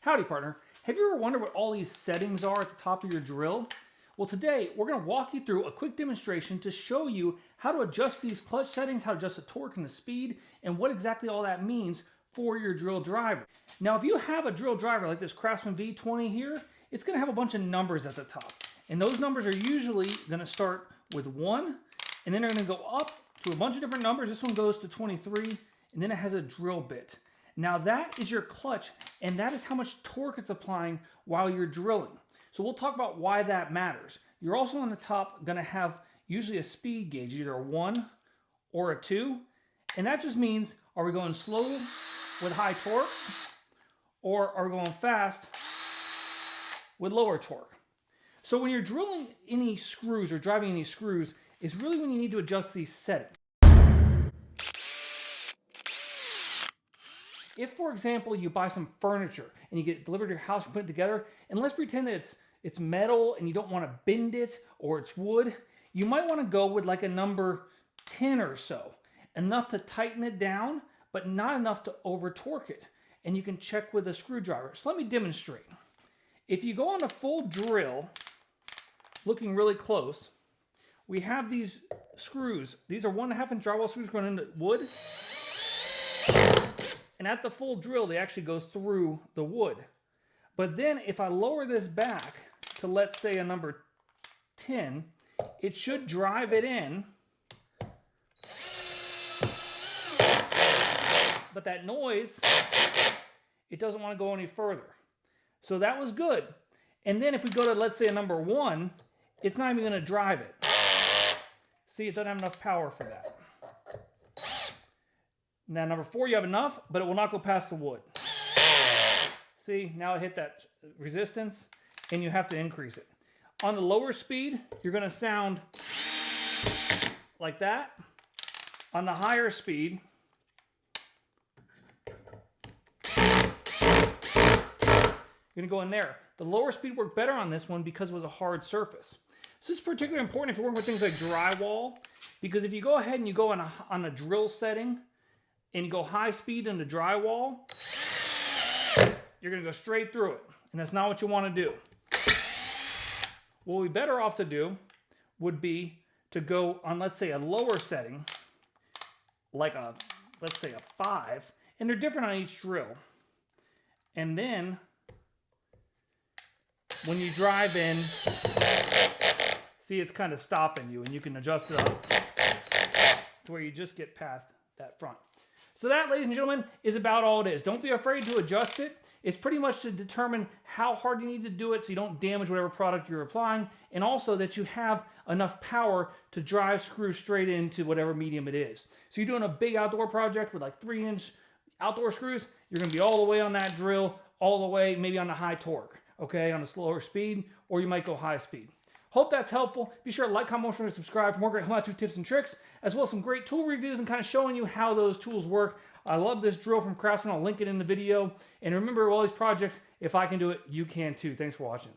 Howdy, partner. Have you ever wondered what all these settings are at the top of your drill? Well, today we're going to walk you through a quick demonstration to show you how to adjust these clutch settings, how to adjust the torque and the speed, and what exactly all that means for your drill driver. Now, if you have a drill driver like this Craftsman V20 here, it's going to have a bunch of numbers at the top. And those numbers are usually going to start with 1, and then they're going to go up to a bunch of different numbers. This one goes to 23, and then it has a drill bit. Now that is your clutch, and that is how much torque it's applying while you're drilling. So we'll talk about why that matters. You're also on the top going to have usually a speed gauge, either a 1 or a 2. And that just means, are we going slow with high torque, or are we going fast with lower torque? So when you're drilling any screws or driving any screws, is really when you need to adjust these settings. If, for example, you buy some furniture and you get it delivered to your house, you put it together, and let's pretend that it's metal and you don't want to bend it, or it's wood, you might want to go with like a number 10 or so. Enough to tighten it down, but not enough to over torque it. And you can check with a screwdriver. So let me demonstrate. If you go on a full drill, looking really close, we have these screws. These are 1.5 inch drywall screws going into wood. And at the full drill, they actually go through the wood. But then if I lower this back to, let's say, a number 10, it should drive it in. But that noise, it doesn't want to go any further. So that was good. And then if we go to, let's say, a number 1, it's not even going to drive it. See, it doesn't have enough power for that. Now, number 4, you have enough, but it will not go past the wood. See, now it hit that resistance, and you have to increase it. On the lower speed, you're going to sound like that. On the higher speed, you're going to go in there. The lower speed worked better on this one because it was a hard surface. So this is particularly important if you're working with things like drywall, because if you go ahead and you go on a drill setting and you go high speed into drywall, you're going to go straight through it. And that's not what you want to do. What we'd be better off to do would be to go on, let's say, a lower setting, like let's say a 5, and they're different on each drill. And then when you drive in, see, it's kind of stopping you, and you can adjust it up to where you just get past that front. So that, ladies and gentlemen, is about all it is. Don't be afraid to adjust it. It's pretty much to determine how hard you need to do it so you don't damage whatever product you're applying, and also that you have enough power to drive screws straight into whatever medium it is. So you're doing a big outdoor project with like 3-inch outdoor screws, you're going to be all the way on that drill, all the way maybe on the high torque, okay, on a slower speed, or you might go high speed. Hope that's helpful. Be sure to like, comment, and subscribe for more great how-to tips and tricks, as well as some great tool reviews and kind of showing you how those tools work. I love this drill from Craftsman. I'll link it in the video. And remember, all these projects, if I can do it, you can too. Thanks for watching.